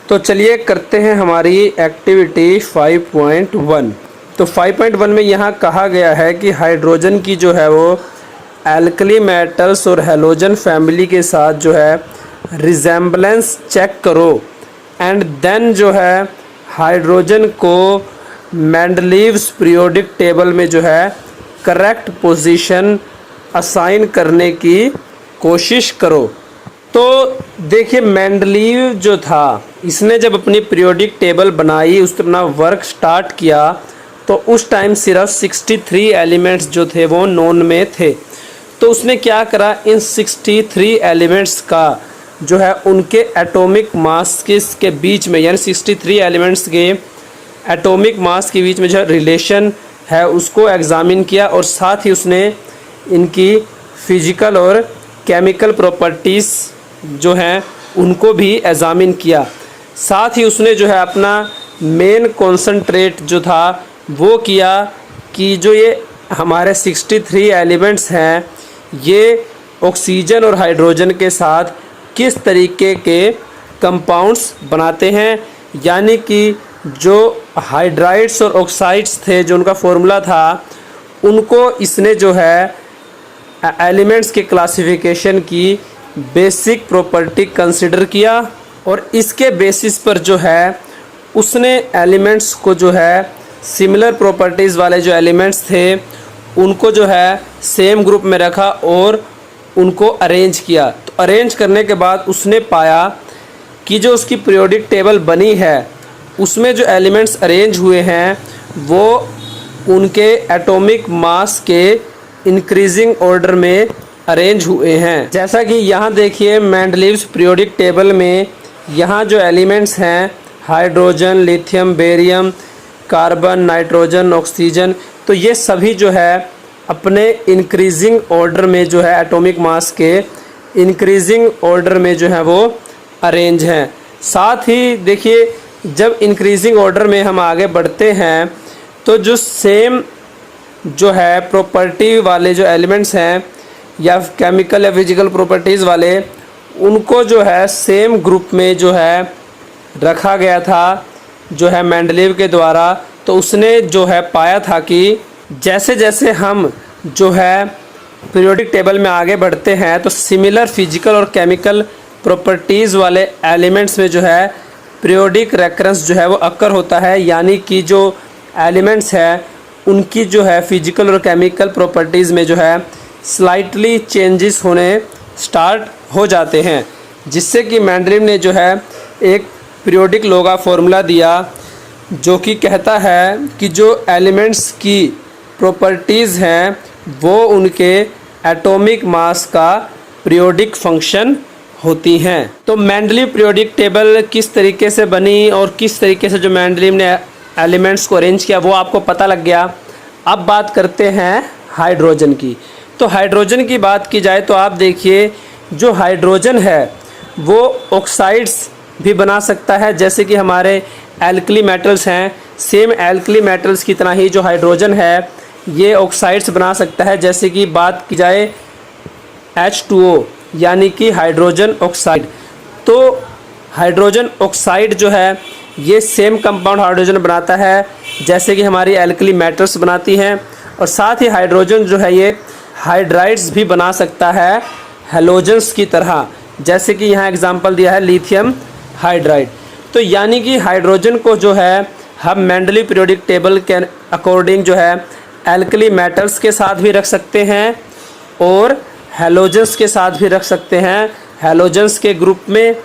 तो चलिए करते हैं हमारी एक्टिविटी 5.1। तो 5.1 में यहाँ कहा गया है कि हाइड्रोजन की जो है वो एल्कली मेटल्स और हैलोजन फैमिली के साथ जो है रिजेम्बलेंस चेक करो एंड देन जो है हाइड्रोजन को मेंडलीव्स पीरियोडिक टेबल में जो है करेक्ट पोजीशन असाइन करने की कोशिश करो। तो देखिए मेंडलीव जो था इसने जब अपनी पीरियोडिक टेबल बनाई, उसने अपना वर्क स्टार्ट किया, तो उस टाइम सिर्फ 63 एलिमेंट्स जो थे वो नोन में थे। तो उसने क्या करा, इन 63 एलिमेंट्स का जो है उनके एटॉमिक मास के बीच में, यानी 63 एलिमेंट्स के एटॉमिक मास के बीच में जो रिलेशन है उसको एग्जामिन किया और साथ ही उसने इनकी फिजिकल और केमिकल प्रॉपर्टीज़ जो हैं उनको भी एग्जामिन किया। साथ ही उसने जो है अपना मेन कॉन्सनट्रेट जो था वो किया कि जो ये हमारे 63 एलिमेंट्स हैं ये ऑक्सीजन और हाइड्रोजन के साथ किस तरीके के कंपाउंड्स बनाते हैं, यानी कि जो हाइड्राइड्स और ऑक्साइड्स थे जो उनका फॉर्मूला था उनको इसने जो है एलिमेंट्स के क्लासिफिकेशन की बेसिक प्रॉपर्टी कंसिडर किया और इसके बेसिस पर जो है उसने एलिमेंट्स को जो है सिमिलर प्रॉपर्टीज़ वाले जो एलिमेंट्स थे उनको जो है सेम ग्रुप में रखा और उनको अरेंज किया। तो अरेंज करने के बाद उसने पाया कि जो उसकी पीरियोडिक टेबल बनी है उसमें जो एलिमेंट्स अरेंज हुए हैं वो उनके एटॉमिक मास के इंक्रीजिंग ऑर्डर में अरेंज हुए हैं। जैसा कि यहाँ देखिए मेंडलीव्स पीरियोडिक टेबल में यहाँ जो एलिमेंट्स हैं hydrogen, lithium, barium, carbon, nitrogen, oxygen, तो ये सभी जो है अपने इंक्रीजिंग ऑर्डर में जो है एटॉमिक मास के इंक्रीजिंग ऑर्डर में जो है वो अरेंज हैं। साथ ही देखिए जब इंक्रीजिंग ऑर्डर में हम आगे बढ़ते हैं तो जो सेम जो है प्रॉपर्टी वाले जो एलिमेंट्स हैं या केमिकल या फिजिकल प्रॉपर्टीज़ वाले उनको जो है सेम ग्रुप में जो है रखा गया था जो है मेंडलीव के द्वारा। तो उसने जो है पाया था कि जैसे जैसे हम जो है पीरियोडिक टेबल में आगे बढ़ते हैं तो सिमिलर फिजिकल और केमिकल प्रॉपर्टीज़ वाले एलिमेंट्स में जो है पीरियोडिक रेकरेंस जो है वो अक्कर होता है, यानी कि जो एलिमेंट्स हैं उनकी जो है फिजिकल और केमिकल प्रॉपर्टीज़ में जो है स्लाइटली चेंजेस होने स्टार्ट हो जाते हैं, जिससे कि मेंडलीव ने जो है एक पीरियोडिक लॉ का फॉर्मूला दिया जो कि कहता है कि जो एलिमेंट्स की प्रॉपर्टीज़ हैं वो उनके एटॉमिक मास का पीरियोडिक फंक्शन होती हैं। तो मेंडलीव पीरियोडिक टेबल किस तरीके से बनी और किस तरीके से जो मेंडलीव ने एलिमेंट्स को अरेंज किया वो आपको पता लग गया। अब बात करते हैं हाइड्रोजन की। तो हाइड्रोजन की बात की जाए तो आप देखिए जो हाइड्रोजन है वो ऑक्साइड्स भी बना सकता है, जैसे कि हमारे एल्कली मेटल्स हैं, सेम एल्कली मेटल्स की तरह ही जो हाइड्रोजन है ये ऑक्साइड्स बना सकता है। जैसे कि बात की जाए H2O यानी कि हाइड्रोजन ऑक्साइड, तो हाइड्रोजन ऑक्साइड जो है ये सेम कंपाउंड हाइड्रोजन बनाता है जैसे कि हमारी एल्कली मेटल्स बनाती हैं। और साथ ही हाइड्रोजन जो है ये हाइड्राइड्स भी बना सकता है हैलोजेंस की तरह, जैसे कि यहाँ एग्जांपल दिया है लिथियम हाइड्राइड। तो यानी कि हाइड्रोजन को जो है हम मेंडलीव पीरियोडिक टेबल के अकॉर्डिंग जो है एल्कली मेटल्स के साथ भी रख सकते हैं और हैलोजेंस के साथ भी रख सकते हैं हैलोजेंस के ग्रुप में।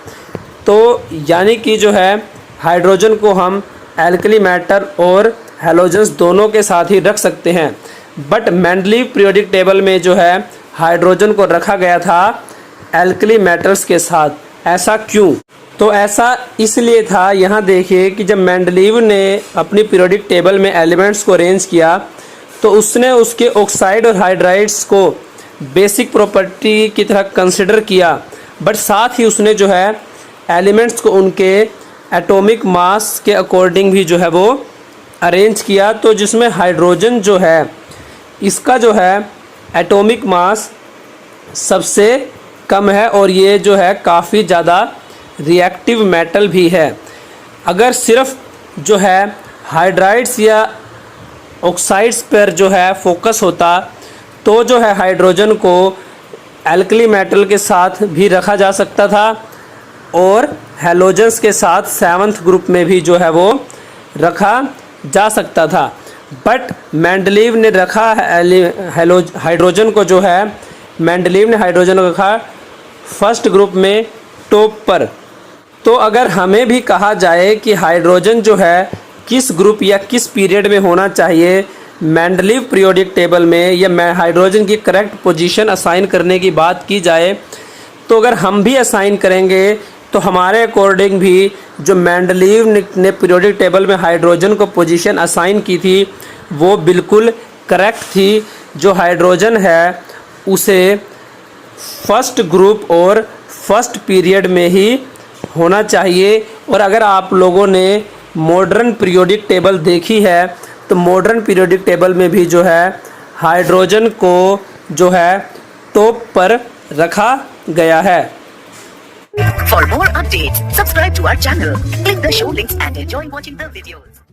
तो यानी कि जो है हाइड्रोजन को हम एल्कली मेटल और हैलोजेंस दोनों के साथ ही रख सकते हैं, बट मेंडलीव पीरियोडिक टेबल में जो है हाइड्रोजन को रखा गया था एल्कली मेटल्स के साथ। ऐसा क्यों? तो ऐसा इसलिए था, यहाँ देखिए कि जब मेंडलीव ने अपनी पीरियोडिक टेबल में एलिमेंट्स को अरेंज किया तो उसने उसके ऑक्साइड और हाइड्राइड्स को बेसिक प्रॉपर्टी की तरह कंसिडर किया, बट साथ ही उसने जो है एलिमेंट्स को उनके एटॉमिक मास के अकॉर्डिंग भी जो है वो अरेंज किया। तो जिसमें हाइड्रोजन जो है इसका जो है एटॉमिक मास सबसे कम है और ये जो है काफ़ी ज़्यादा रिएक्टिव मेटल भी है। अगर सिर्फ जो है हाइड्राइड्स या ऑक्साइड्स पर जो है फोकस होता तो जो है हाइड्रोजन को एल्कली मेटल के साथ भी रखा जा सकता था और हैलोजेंस के साथ 7th ग्रुप में भी जो है वो रखा जा सकता था। बट मेंडलीव ने रखा हाइड्रोजन को जो है मेंडलीव ने हाइड्रोजन को रखा 1st ग्रुप में टॉप पर। तो अगर हमें भी कहा जाए कि हाइड्रोजन जो है किस ग्रुप या किस पीरियड में होना चाहिए मेंडलीव पीरियोडिक टेबल में, या हाइड्रोजन की करेक्ट पोजीशन असाइन करने की बात की जाए, तो अगर हम भी असाइन करेंगे तो हमारे अकॉर्डिंग भी जो मेंडलीव ने पीरियोडिक टेबल में हाइड्रोजन को पोजीशन असाइन की थी वो बिल्कुल करेक्ट थी। जो हाइड्रोजन है उसे 1st ग्रुप और 1st पीरियड में ही होना चाहिए। और अगर आप लोगों ने मॉडर्न पीरियोडिक टेबल देखी है तो मॉडर्न पीरियोडिक टेबल में भी जो है हाइड्रोजन को जो है टॉप पर रखा गया है। For more updates, subscribe to our channel, click the show links and enjoy watching the videos.